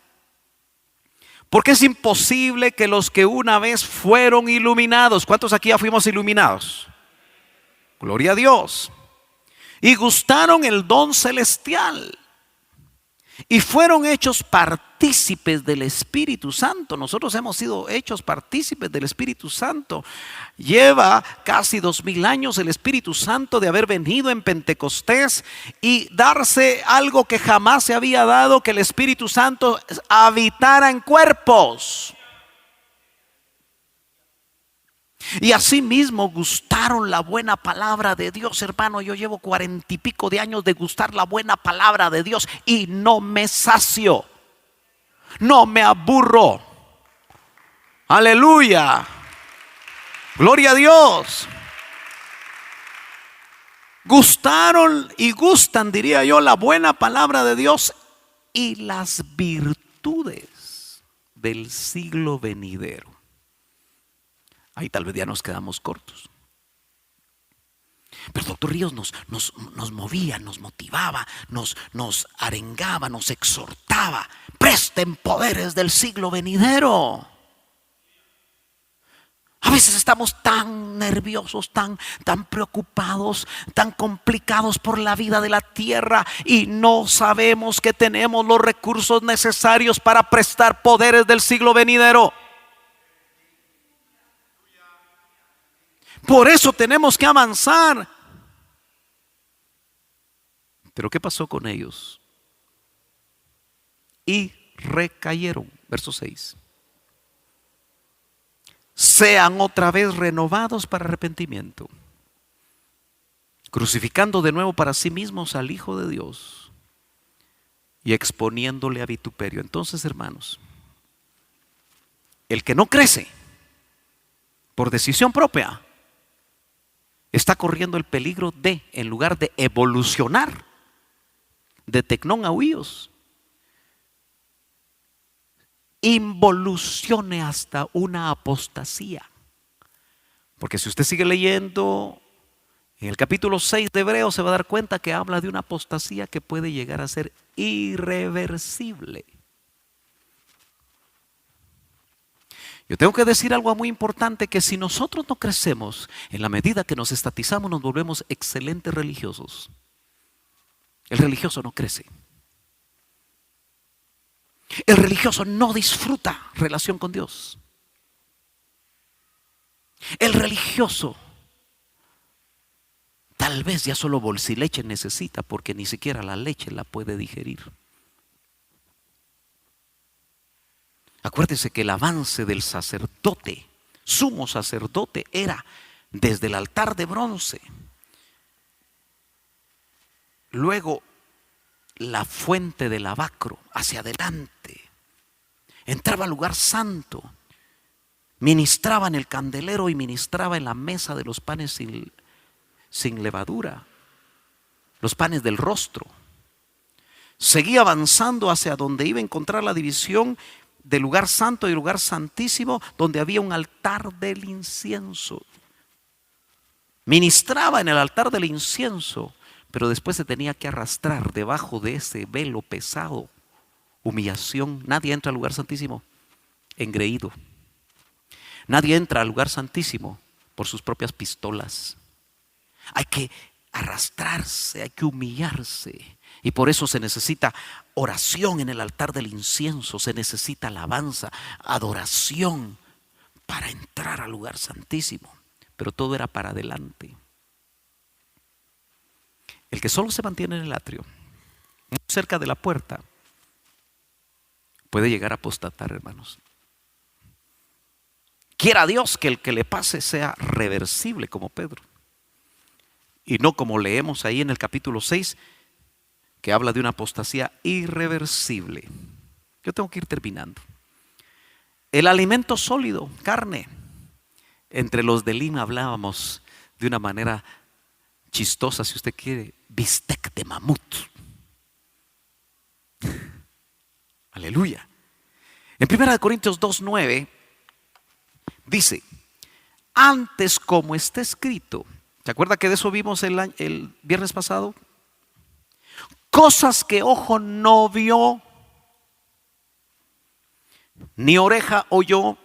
Porque es imposible que los que una vez fueron iluminados, ¿cuántos aquí ya fuimos iluminados? Gloria a Dios. Y gustaron el don celestial y fueron hechos partícipes del Espíritu Santo. Nosotros hemos sido hechos partícipes del Espíritu Santo. Lleva casi 2000 años el Espíritu Santo de haber venido en Pentecostés y darse algo que jamás se había dado, que el Espíritu Santo habitara en cuerpos. Y asimismo gustaron la buena palabra de Dios, hermano. Yo llevo 40 y pico de años de gustar la buena palabra de Dios y no me sacio, no me aburro. Aleluya, gloria a Dios. Gustaron y gustan, diría yo, la buena palabra de Dios y las virtudes del siglo venidero. Ahí tal vez ya nos quedamos cortos. Pero el doctor Ríos nos movía, nos motivaba, nos arengaba, nos exhortaba. Presten poderes del siglo venidero. A veces estamos tan nerviosos, tan preocupados, tan complicados por la vida de la tierra y no sabemos que tenemos los recursos necesarios para prestar poderes del siglo venidero. Por eso tenemos que avanzar. Pero ¿qué pasó con ellos? Y recayeron, verso 6. Sean otra vez renovados para arrepentimiento, crucificando de nuevo para sí mismos al Hijo de Dios y exponiéndole a vituperio. Entonces, hermanos, el que no crece por decisión propia está corriendo el peligro de, en lugar de evolucionar, de tecnón a huíos, involucione hasta una apostasía. Porque si usted sigue leyendo en el capítulo 6 de Hebreos, se va a dar cuenta que habla de una apostasía que puede llegar a ser irreversible. Yo tengo que decir algo muy importante, que si nosotros no crecemos, en la medida que nos estatizamos, nos volvemos excelentes religiosos. El religioso no crece. El religioso no disfruta relación con Dios. El religioso tal vez ya solo bolsileche necesita, porque ni siquiera la leche la puede digerir. Acuérdese que el avance del sacerdote, sumo sacerdote, era desde el altar de bronce. Luego la fuente del lavacro hacia adelante. Entraba al lugar santo. Ministraba en el candelero y ministraba en la mesa de los panes sin levadura, los panes del rostro. Seguía avanzando hacia donde iba a encontrar la división del lugar santo y lugar santísimo, donde había un altar del incienso. Ministraba en el altar del incienso, pero después se tenía que arrastrar debajo de ese velo pesado. Humillación. Nadie entra al lugar santísimo engreído. Nadie entra al lugar santísimo por sus propias pistolas. Hay que arrastrarse, hay que humillarse. Y por eso se necesita oración en el altar del incienso, se necesita alabanza, adoración para entrar al lugar santísimo. Pero todo era para adelante. El que solo se mantiene en el atrio, muy cerca de la puerta, puede llegar a apostatar, hermanos. Quiera Dios que el que le pase sea reversible como Pedro, y no como leemos ahí en el capítulo 6, que habla de una apostasía irreversible. Yo tengo que ir terminando. El alimento sólido, carne. Entre los de Lima hablábamos de una manera chistosa, si usted quiere, bistec de mamut. Aleluya. En 1 Corintios 2:9 dice: antes, como está escrito, ¿se acuerda que de eso vimos el viernes pasado? Cosas que ojo no vio, ni oreja oyó,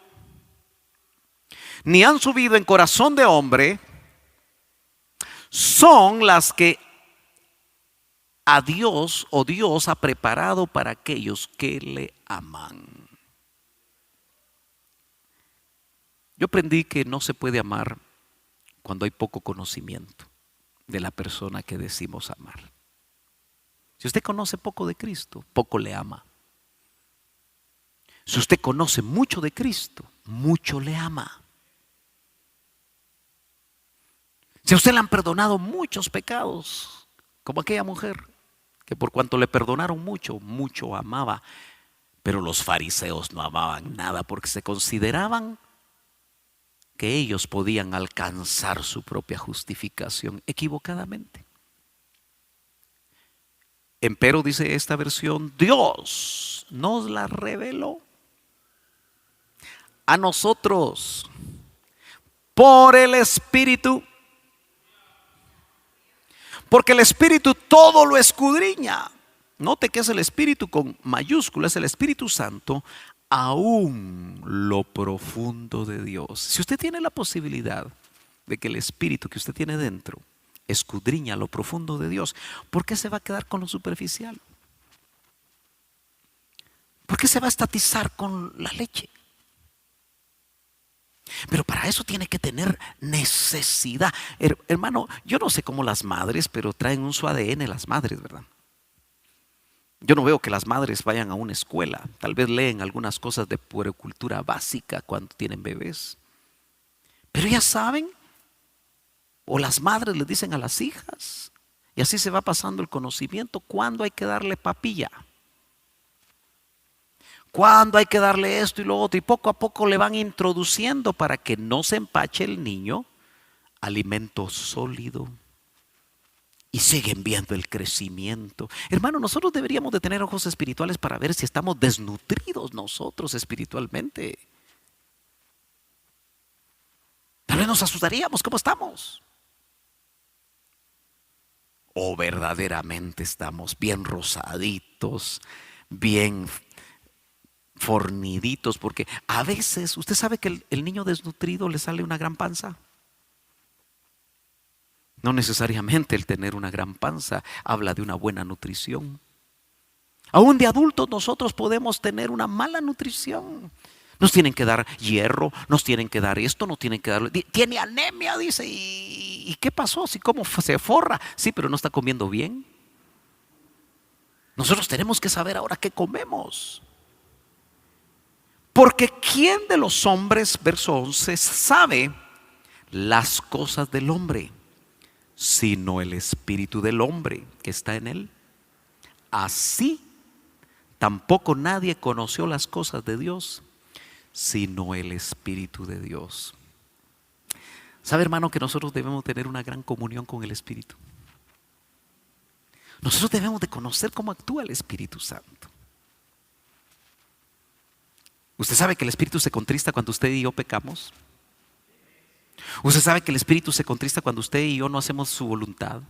ni han subido en corazón de hombre, son las que a Dios o Dios ha preparado para aquellos que le aman. Yo aprendí que no se puede amar cuando hay poco conocimiento de la persona que decimos amar. Si usted conoce poco de Cristo, poco le ama. Si usted conoce mucho de Cristo, mucho le ama. Si a usted le han perdonado muchos pecados, como aquella mujer que por cuanto le perdonaron mucho, mucho amaba. Pero los fariseos no amaban nada porque se consideraban que ellos podían alcanzar su propia justificación equivocadamente. Empero, dice esta versión, Dios nos la reveló a nosotros por el Espíritu, porque el Espíritu todo lo escudriña. Note que es el Espíritu con mayúsculas, es el Espíritu Santo, aún lo profundo de Dios. Si usted tiene la posibilidad de que el Espíritu que usted tiene dentro escudriña lo profundo de Dios, ¿por qué se va a quedar con lo superficial? ¿Por qué se va a estatizar con la leche? Pero para eso tiene que tener necesidad. Hermano, yo no sé cómo las madres, pero traen un su ADN las madres, ¿verdad? Yo no veo que las madres vayan a una escuela. Tal vez leen algunas cosas de puericultura básica cuando tienen bebés. Pero ya saben, o las madres les dicen a las hijas, y así se va pasando el conocimiento, cuándo hay que darle papilla, cuándo hay que darle esto y lo otro, y poco a poco le van introduciendo para que no se empache el niño alimento sólido y siguen viendo el crecimiento. Hermano, nosotros deberíamos de tener ojos espirituales para ver si estamos desnutridos nosotros espiritualmente. Tal vez nos asustaríamos, ¿cómo estamos? O verdaderamente estamos bien rosaditos, bien forniditos, porque a veces, usted sabe que el niño desnutrido le sale una gran panza. No necesariamente el tener una gran panza habla de una buena nutrición. Aún de adultos nosotros podemos tener una mala nutrición. Nos tienen que dar hierro, nos tienen que dar esto, nos tienen que dar... Tiene anemia, dice. ¿Y qué pasó? ¿Sí, cómo se forra? Sí, pero no está comiendo bien. Nosotros tenemos que saber ahora qué comemos. Porque ¿quién de los hombres, verso 11, sabe las cosas del hombre, sino el espíritu del hombre que está en él? Así tampoco nadie conoció las cosas de Dios, sino el espíritu de Dios. ¿Sabe, hermano, que nosotros debemos tener una gran comunión con el Espíritu? Nosotros debemos de conocer cómo actúa el Espíritu Santo. ¿Usted sabe que el Espíritu se contrista cuando usted y yo pecamos? ¿Usted sabe que el Espíritu se contrista cuando usted y yo no hacemos su voluntad?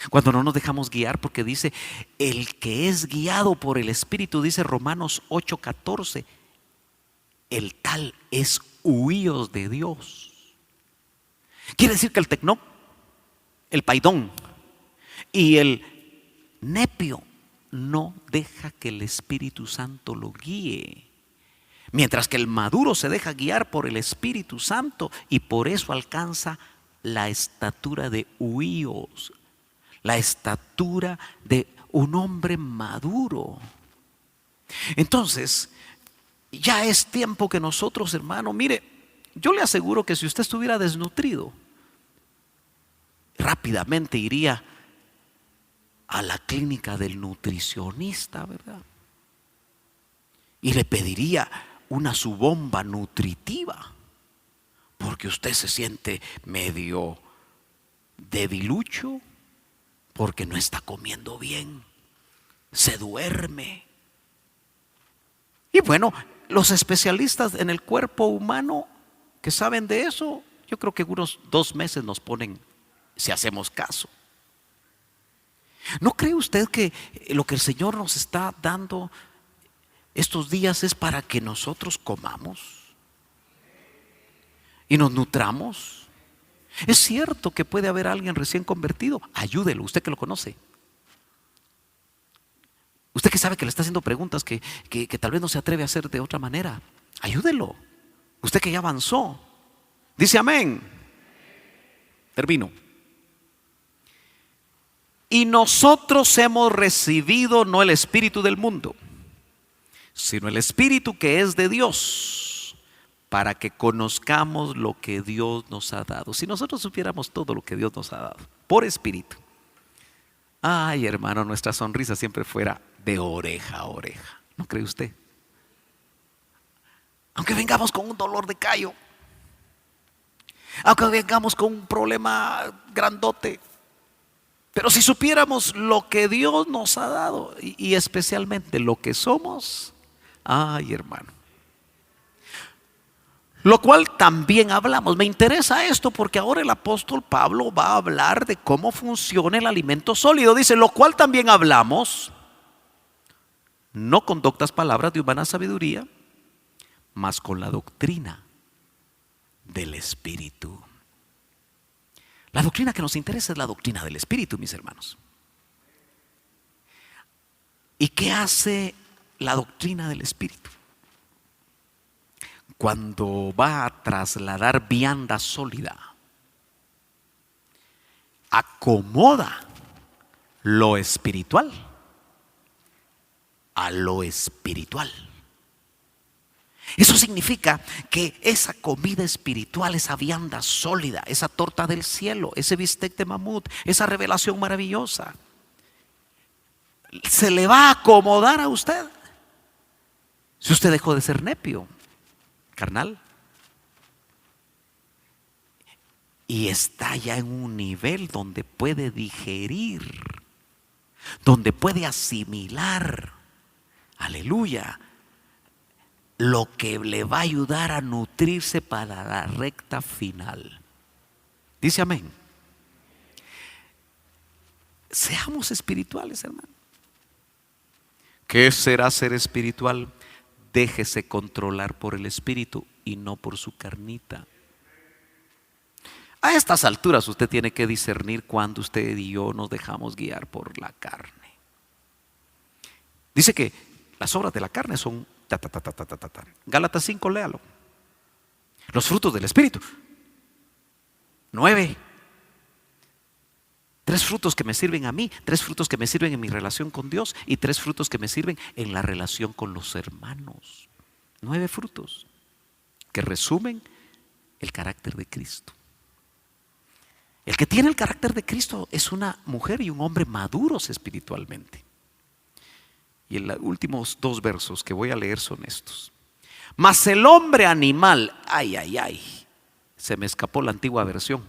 Cuando no nos dejamos guiar, porque dice, el que es guiado por el Espíritu, dice Romanos 8:14, el tal es huíos de Dios. Quiere decir que el tecnó, el paidón y el nepio no deja que el Espíritu Santo lo guíe. Mientras que el maduro se deja guiar por el Espíritu Santo y por eso alcanza la estatura de huíos, la estatura de un hombre maduro. Entonces, ya es tiempo que nosotros, hermano, mire, yo le aseguro que si usted estuviera desnutrido, rápidamente iría a la clínica del nutricionista, ¿verdad? Y le pediría una subomba nutritiva, porque usted se siente medio debilucho, porque no está comiendo bien, se duerme. Y bueno, los especialistas en el cuerpo humano que saben de eso, yo creo que unos 2 meses nos ponen, si hacemos caso. ¿No cree usted que lo que el Señor nos está dando estos días es para que nosotros comamos y nos nutramos? Es cierto que puede haber alguien recién convertido, ayúdelo, usted que lo conoce. Usted que sabe que le está haciendo preguntas que tal vez no se atreve a hacer de otra manera, ayúdelo. Usted que ya avanzó, dice amén. Termino. Y nosotros hemos recibido no el espíritu del mundo, sino el espíritu que es de Dios, para que conozcamos lo que Dios nos ha dado. Si nosotros supiéramos todo lo que Dios nos ha dado por espíritu, ay, hermano, nuestra sonrisa siempre fuera de oreja a oreja. ¿No cree usted? Aunque vengamos con un dolor de callo, aunque vengamos con un problema grandote, pero si supiéramos lo que Dios nos ha dado y especialmente lo que somos, ay, hermano. Lo cual también hablamos. Me interesa esto porque ahora el apóstol Pablo va a hablar de cómo funciona el alimento sólido. Dice, lo cual también hablamos, no con doctas palabras de humana sabiduría, mas con la doctrina del Espíritu. La doctrina que nos interesa es la doctrina del Espíritu, mis hermanos. ¿Y qué hace la doctrina del Espíritu? Cuando va a trasladar vianda sólida, acomoda lo espiritual a lo espiritual. Eso significa que esa comida espiritual, esa vianda sólida, esa torta del cielo, ese bistec de mamut, esa revelación maravillosa, se le va a acomodar a usted si usted dejó de ser nepio, carnal. y está ya en un nivel donde puede digerir, donde puede asimilar, aleluya, lo que le va a ayudar a nutrirse para la recta final. Dice amén. Seamos espirituales, hermano. ¿Qué será ser espiritual? Déjese controlar por el espíritu y no por su carnita. A estas alturas usted tiene que discernir cuando usted y yo nos dejamos guiar por la carne. Dice que las obras de la carne son Gálatas 5, léalo. Los frutos del espíritu 9. 3 frutos que me sirven a mí, 3 frutos que me sirven en mi relación con Dios y 3 frutos que me sirven en la relación con los hermanos. 9 frutos que resumen el carácter de Cristo. El que tiene el carácter de Cristo es una mujer y un hombre maduros espiritualmente. Y los últimos 2 versos que voy a leer son estos. Mas el hombre animal, se me escapó la antigua versión.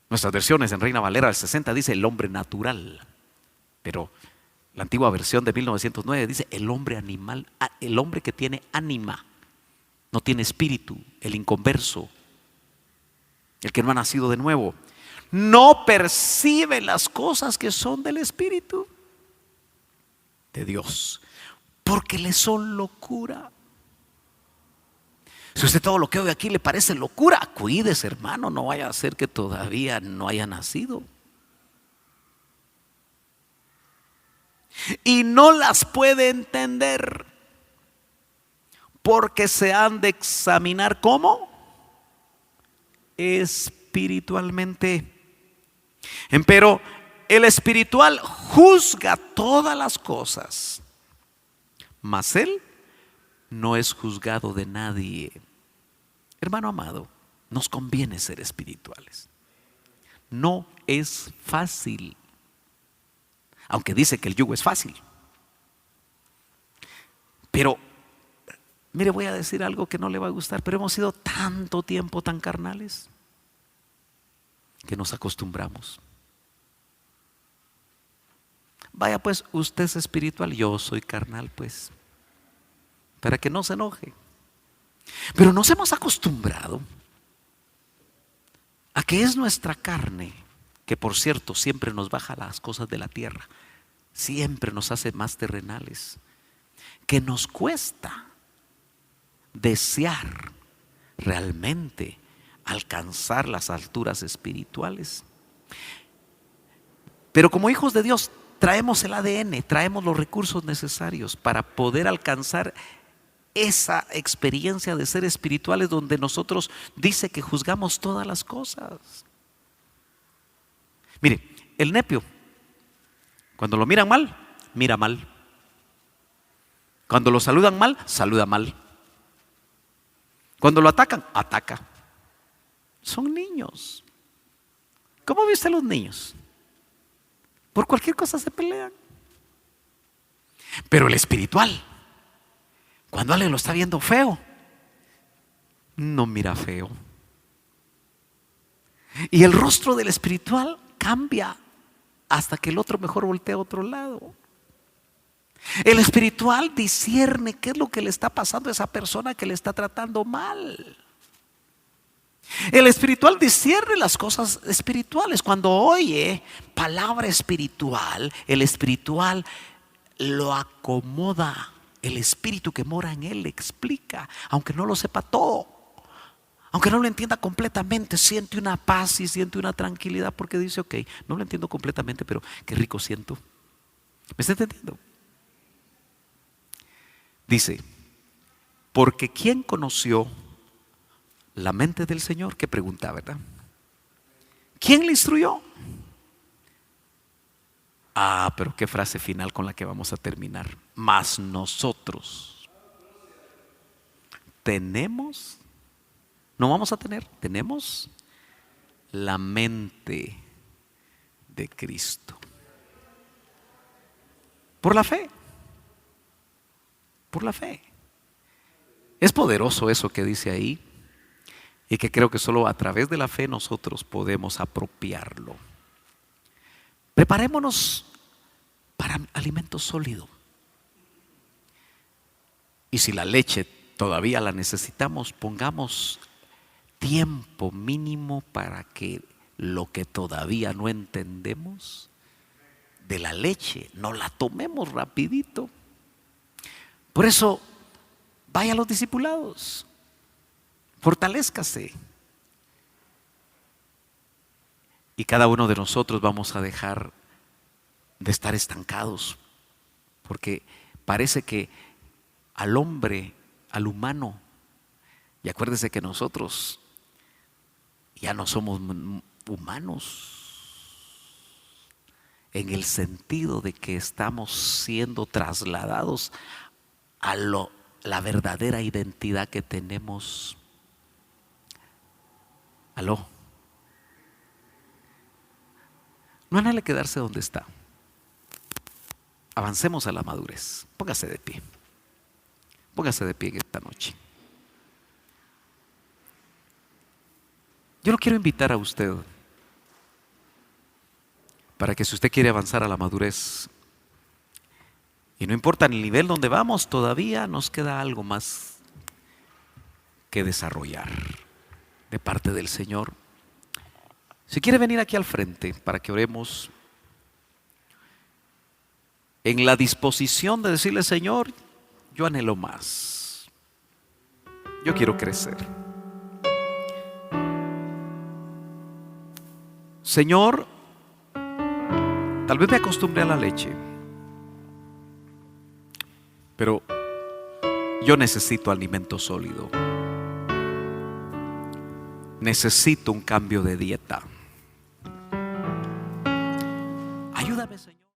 Nuestras versiones en Reina Valera del 60 dice el hombre natural, pero la antigua versión de 1909 dice el hombre animal, el hombre que tiene ánima, no tiene espíritu, el inconverso, el que no ha nacido de nuevo, no percibe las cosas que son del espíritu de Dios, porque le son locura. Si usted todo lo que oye aquí le parece locura, cuídese, hermano, no vaya a ser que todavía no haya nacido. Y no las puede entender porque se han de examinar ¿cómo? Espiritualmente. Empero el espiritual juzga todas las cosas, mas él no es juzgado de nadie. Hermano amado, nos conviene ser espirituales. No es fácil, aunque dice que el yugo es fácil. Pero, mire, voy a decir algo que no le va a gustar, pero hemos sido tanto tiempo tan carnales que nos acostumbramos. Vaya pues, usted es espiritual, yo soy carnal pues, para que no se enoje. Pero nos hemos acostumbrado a que es nuestra carne, que por cierto siempre nos baja las cosas de la tierra, siempre nos hace más terrenales, que nos cuesta desear realmente alcanzar las alturas espirituales. Pero como hijos de Dios traemos el ADN, traemos los recursos necesarios para poder alcanzar esa experiencia de ser espirituales donde nosotros dice que juzgamos todas las cosas. Mire, el nepio, cuando lo miran mal, mira mal. Cuando lo saludan mal, saluda mal. Cuando lo atacan, ataca. Son niños. ¿Cómo ve usted a los niños? Por cualquier cosa se pelean. Pero el espiritual, cuando alguien lo está viendo feo, no mira feo. Y el rostro del espiritual cambia hasta que el otro mejor voltea a otro lado. El espiritual discierne qué es lo que le está pasando a esa persona que le está tratando mal. El espiritual discierne las cosas espirituales. Cuando oye palabra espiritual, el espiritual lo acomoda. El espíritu que mora en él le explica, aunque no lo sepa todo, aunque no lo entienda completamente, siente una paz y siente una tranquilidad porque dice, ok, no lo entiendo completamente, pero qué rico siento. ¿Me está entendiendo? Dice, porque ¿quién conoció la mente del Señor? Qué pregunta, ¿verdad? ¿Quién le instruyó? Pero qué frase final con la que vamos a terminar. Mas nosotros tenemos, no vamos a tener, tenemos la mente de Cristo. Por la fe. Por la fe. Es poderoso eso que dice ahí. y que creo que solo a través de la fe nosotros podemos apropiarlo. Preparémonos para alimento sólido. Y si la leche todavía la necesitamos, pongamos tiempo mínimo para que lo que todavía no entendemos de la leche no la tomemos rapidito. Por eso, vaya a los discipulados, fortalézcase. Y cada uno de nosotros vamos a dejar de estar estancados, porque parece que al hombre, al humano, y acuérdese que nosotros ya no somos humanos, en el sentido de que estamos siendo trasladados a la verdadera identidad que tenemos. Aló. No anhele quedarse donde está. Avancemos a la madurez. Póngase de pie. Póngase de pie en esta noche. Yo lo quiero invitar a usted para que si usted quiere avanzar a la madurez, y no importa el nivel donde vamos, todavía nos queda algo más que desarrollar de parte del Señor. Si quiere venir aquí al frente para que oremos en la disposición de decirle: Señor, yo anhelo más, yo quiero crecer. Señor, tal vez me acostumbré a la leche, pero yo necesito alimento sólido. Necesito un cambio de dieta. Ayúdame, Señor.